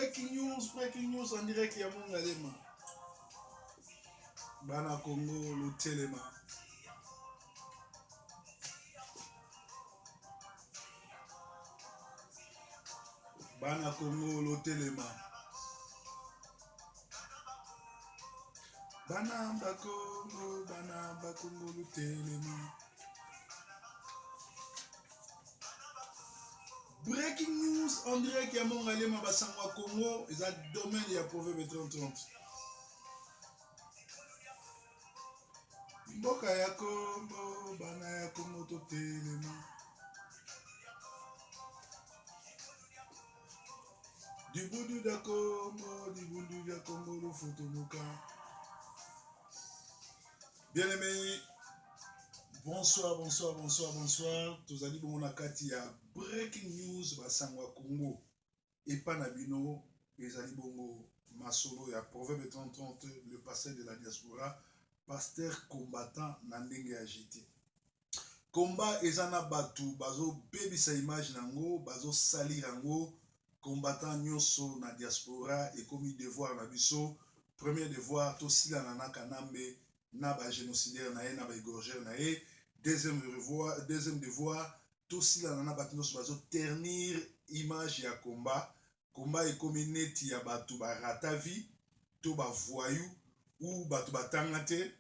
breaking news en direct ya Mongalema. Bana Congo, le Telema. Bana Congo, le Telema. Bana Bakongo, le Telema. Breaking news en direct ya Mongalema Basangwa Congo, ils ont domaine ya Proverbe 30. Mboka ya Congo, bana ya Congo to Telema. Du Bundu da Congo, le Fotomoka. Bien aimé, bonsoir. Tous allez bon nakati ya breaking news Basangwa Congo. Et Panabino, les allez bongo masolo ya Proverbe 30, le pasteur de la diaspora, pasteur combattant Nandenge agité. Combat ezana batu, bazo baby sa image nango, bazo sali nango, combattant nyoso na diaspora et comme devoir na biso. Premier devoir, to sila nana kanambe, na ba génocidaire na ye, na ba égorgeur na ye. Deuxième devoir, to sila nana batinos bazo ternir image ya combat. Combat est comme neti ya batu ba ratavi, to ba voyou, ou batu ba tangate.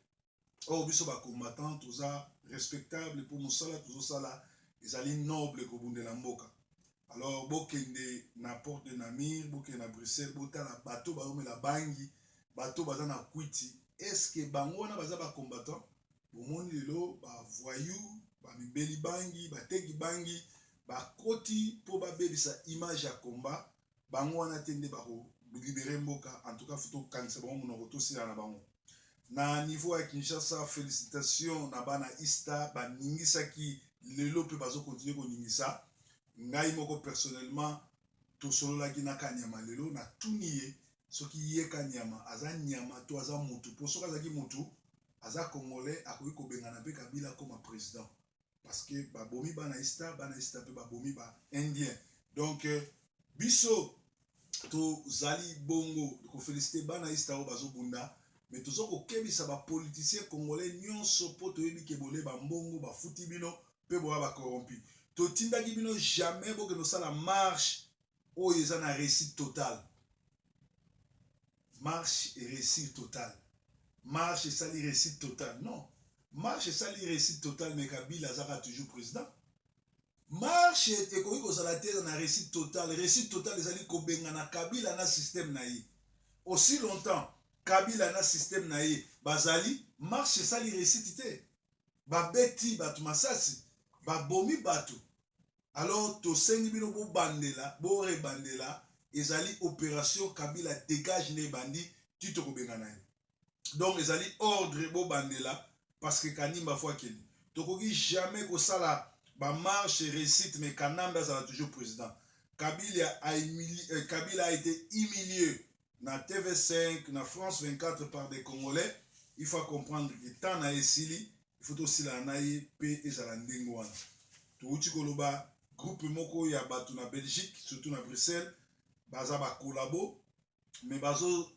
Or biso ba combattant, tout ça respectable pour mosala, tout ça là, ils allaient noble ko bunde la mboka. Alors bokende na porte de Namir, bokende na Bruxelles, botala bato ba ome la bangi, bato baza na kwiti. Est-ce que bango na baza ba combattant? Bomoni lelo ba voyou, ba mibeli bangi, ba tegi bangi, ba koti po ba bebisa image ya combat. Bango wana tende ba ko libérer mboka. En tout cas photo kanisa bango monoko to sila na bango. Na niveau ya Kinshasa, félicitations na bana Ista, ba ningisa ki lelo pe bazo continuer ko ningisa. Ngai moko personnellement to solo la gina kanyama lelo na tuniye soki ye kanyama aza nyama to aza mutu po soka zaki mutu aza congolais akoki ko bengana pe Kabila comme président parce que ba bomi bana Ista pe ba bomi ba indien. Donc biso to zali bongo ko féliciter bana Ista o bazo bunda. Mais tout ça ko kebisa ba politicien congolais nyonso po to yebi ke bolé ba mbongo ba futi bino pe bo ba corrompu. To tinda ki bino jamais bo que nous ça la marche o yeza na réussite totale. Marche et réussite totale. Marche et sali réussite totale. Non. Marche et sali réussite totale mais Kabila zaka toujours président. Marche et ko ko sala te na réussite totale. Réussite totale les ali ko benga na Kabila na système na yi. Aussi longtemps Kabila na système na ye bazali marche sali réussite te ba beti batu masasi ba bomi batu. Alors to sengi bino bo bandela bo rebandela ezali opération Kabila dégage ne bandi tito ko benga na ye. Donc ezali ordre bo bandela parce que kanimba fois keli to koki jamais ko sala ba marche réussite mais Kanamba ça toujours président. Kabila a été humilié na TV5, na France 24 par des Congolais. Il faut comprendre que tant na esili, il faut aussi la naïe pe ezala ndengo wana. To uti koloba groupe moko ya batu na Belgique, surtout na Bruxelles, baza ba collabo, mais bazo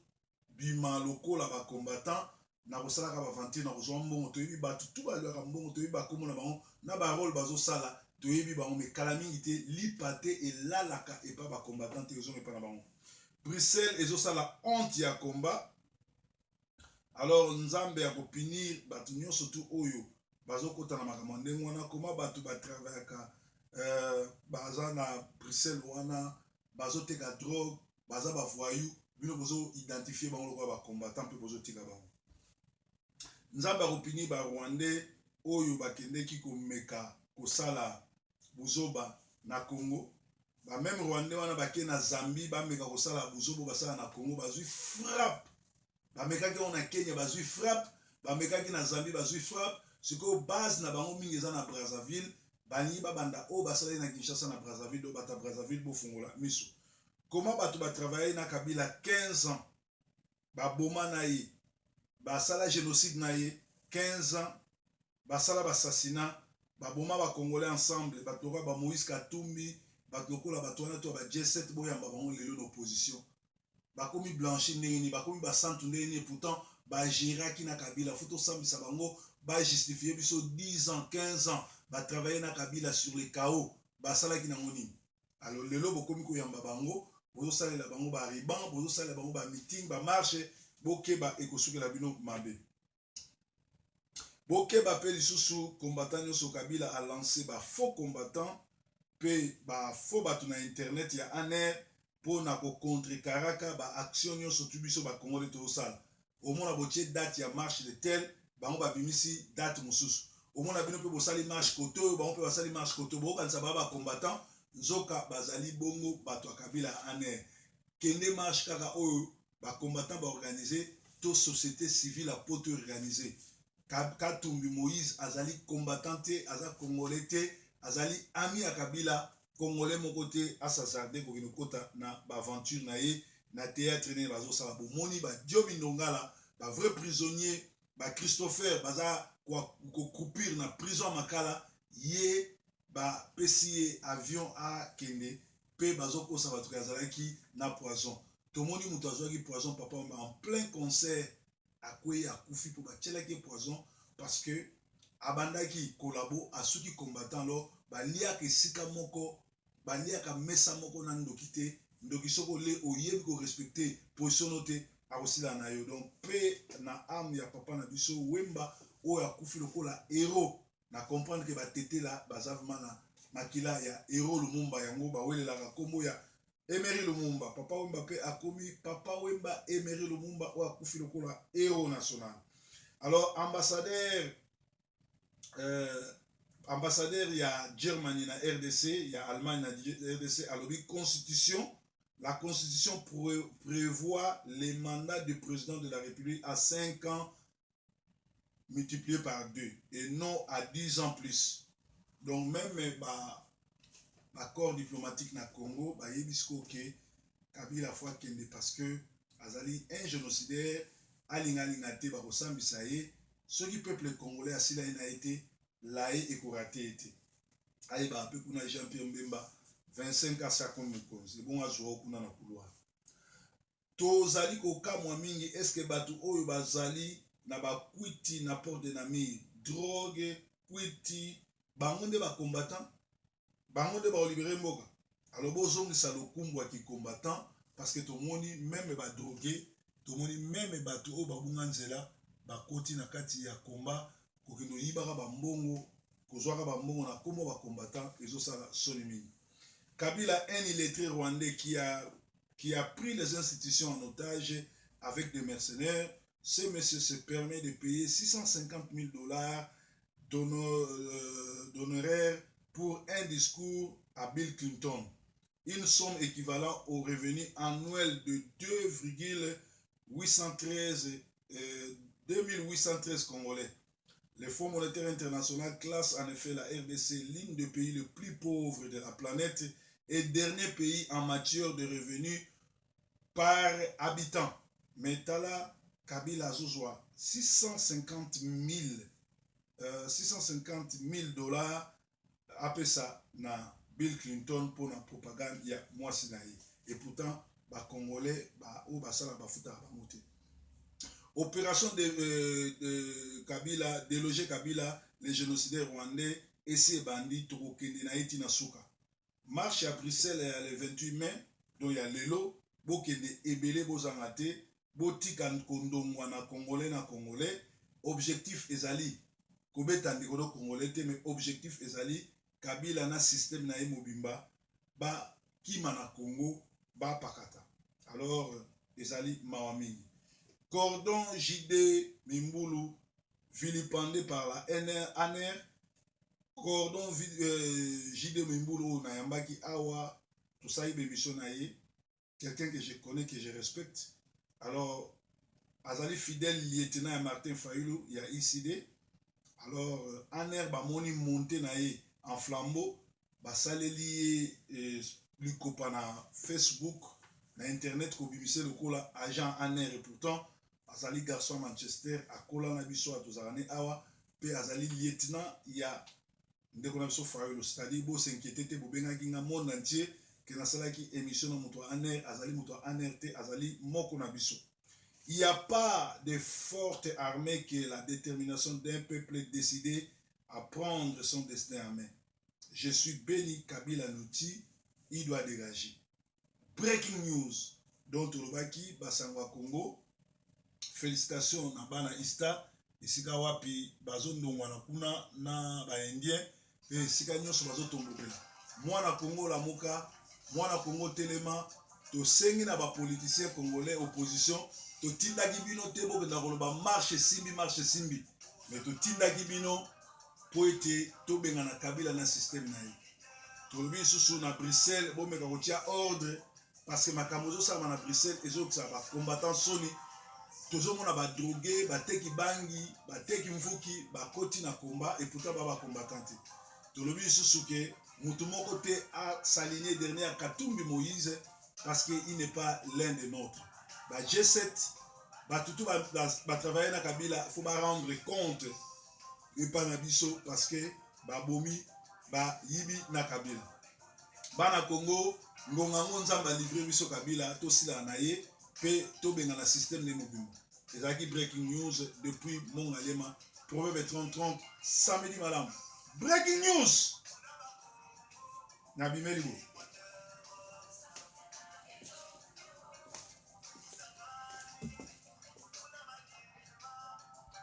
bima loko la ba combattant na kosala ka ba vantir na kozwa mbongo to yebi batu tout ba lwa mbongo to yebi ba komo na bango na ba rôle bazo sala to yebi bango mais calamité li paté et lalaka et pas ba combattant te ozo me pa na bango. Bruxelles et la honte ya combat. Alors nzambe ya kopinir batu nyo surtout oyo bazo kota na makamande wana comment batu ba travailler ka baza na Bruxelles wana bazo teka drogue baza ba voyou bino bozo identifier bango lokwa ba combattant pe bozo tika bango. Nzambe ya kopinir ba Rwandais oyo bakendeki ko meka kosala buzoba na Congo. Ba même Rwandais wana bake na Zambie ba meka kosala buzobo basala na Congo bazui frappe. Ba meka ki na Kenya bazui frappe, ba meka ki na Zambie bazui frappe. Siko base na bango mingi eza na Brazzaville, bani ba banda o basala na Kinshasa na Brazzaville do bata Brazzaville bo fungola miso. Comment batu ba travailler na Kabila 15 ans. Ba boma na ye. Ba sala génocide na ye 15 ans. Ba sala ba assassinat, ba boma ba Congolais ensemble, ba toka ba Moïse Katumbi. Batoko la batouana to ba G7 boyamba bango lelo d'opposition bakomi blanchi ndenge bakomi basantu ndenge pourtant bagéraki na Kabila faut tosambisa bango bajustifier biso 10 ans 15 ans batravailler na Kabila sur les chaos basalaki nango nini. Alors lelo bokomi koyamba bango bozosalela bango bariban bozosalela bango bameeting bamarche bokeba ekosukela bino mabe. Bokeba pe lisusu combattant nyonso Kabila a lancé faux combattant pe faux bato na internet ya aner pour na ko contre karaka action nyonso tu biso Congolais tozosala. Omona botie date ya marche de tel bango babimisi date mosusu. Omona bino pe bosali marche koto bango pe basali marche koto bokanisa combattant nzoka bazali bongo bato ya Kabila aner. Kende marche kaka oyo combattant organiser to société civile a poto organiser. Katumbi Moïse azali combattant te aza congolais te azali ami ya Kabila congolais mon côté à s'asarder ko kota na aventure na ye na théâtre ne bazo sala bomoni ba Diobi Ndongala ba vrai prisonnier ba Christopher baza ko coupir na prison makala ye ba pesi avion a kende pe bazo ko sa batu kazalaki na poison tomoni mutu azwaki poison papa en plein concert akwe akufi pour bachelaki poison parce que abandaki kolabo asuki combattant lo baliaka esika moko baliaka mesa moko na ndoki te ndoki soko le oyebi ko respecter position te akosila na yo. Donc pe na âme ya papa na biso Wemba oyo akufi lokola héros na comprendre que batete la bazavement na makila ya héros Lumumba yango bawelelaka kombo ya Emery Lumumba. Papa Wemba pe akomi Papa Wemba Emery Lumumba oyo akufi lokola héros national. Alors ambassadeur il y a Germany na RDC, il y a Allemagne na RDC, alors constitution, la constitution prévoit les mandats du président de la République à 5 ans multipliés par 2 et non à 10 ans plus. Donc même accord diplomatique na Congo, yebisko ke Kabila fois kende parce que azali un génocidaire alinga te ba kosambisa ye soki peuple congolais asila ina été laé et koraté été aye ba pe kuna Jean-Pierre Mbemba 25 à 50 mokonzi bon azwa kuna na couloir tozali kokamwa mingi. Est-ce que batu oyo bazali na bakwiti na port de nami drogue kwiti bango nde ba combattant bango nde ba libérer mboka. Alors bozongisa lokumbwa ki combattant parce que tomoni même ba drogué tomoni même batu oyo babunga nzela bakoti na kati ya combat kokendo yibaka bambongo kozwaka bambongo na kombo ba combattant ezosala soni mingi. Kabila, un illettré rwandais qui a pris les institutions en otage avec des mercenaires. Ce monsieur se permet de payer $650 000 d'honoraires pour un discours à Bill Clinton. Une somme équivalente au revenu annuel de 2813 Congolais. Le Fonds monétaire international classe en effet la RDC l'une des pays les plus pauvres de la planète et dernier pays en matière de revenus par habitant. Mais Tala Kabila Zouzoua, $650 000 après ça na Bill Clinton pour la propagande ya mwasi na ye. Et pourtant ba Congolais ou basala bafuta ba monter. Opération de Kabila, déloger Kabila, les génocidaires rwandais, et ces bandits Tokokende na iti na suka. Marche à Bruxelles le 28 mai, donc il y a Lelo, Bokende Ebele Bozangate, Botika Nkondongwa na Congolais, objectif ezali, Kobeta Ndikolo Congolais, mais objectif ezali, Kabila na système na Mobimba, ba Kima na Congo, ba Pakata. Alors, ezali Mawamini. Cordon JD Mimbulu, vilipendé par la ANR, Cordon JD Mimbulu Nayambaki Awa, tout ça, quelqu'un que je connais, que je respecte. Alors, Azali fidèle lieutenant à Martin Fayulu, il y a ICD. Alors, ANR Bamoni monté en flambeau, Basaleli Lukopa na Facebook, na internet, Kobibise le kola agent ANR et pourtant, Azali garçon Manchester, à Kola Nabiso à Tozarane Awa, puis Azali lieutenant, il y a c'est-à-dire, il s'inquiétait, il monde entier, que nasalaki émission na moto aner azali moto anerte azali moko na biso. Il n'y a pas de forte armée que la détermination d'un peuple décidé à prendre son destin en main. Je suis béni, Kabila Nouti, il doit dégager. Breaking news, donc Tolobaki, Basangwa Congo, félicitations na bana Ista, esika wapi bazo ndongwana kuna na ba indien, et esika nyonso bazo tombokela. Mwana Congo la muka, mwana Congo telema, to sengi na ba politiciens congolais opposition, to tindaki bino tebo kenda koloba marche simbi, mais to tindaki bino po ete to benga na Kabila na système na ye. Tolobi susu na Bruxelles, bon meka kotia ordre, parce que makambo zo sama na Bruxelles, ezo sa ba combattant soni, tozo mona ba drogué, ba teki bangi, ba teki mvuki, ba koti na combat, et pourtant ba combattant. Tolobi susu ke mutu moko te a s'aligner dernier à Katumbi Moïse, parce qu'il n'est pas l'un des nôtres. Bah G7, bah tout va travailler na Kabila, faut pas rendre compte et pas na biso parce que bah bomi bah yibi na Kabila. Bah na Congo, ngonga nzamba livré biso Kabila, to sila na ye, pe to benga na système de mobimbo. Ezaki breaking news depuis Mongalema, Proverbe 30 samedi madame. Breaking news. Nabi Melibo.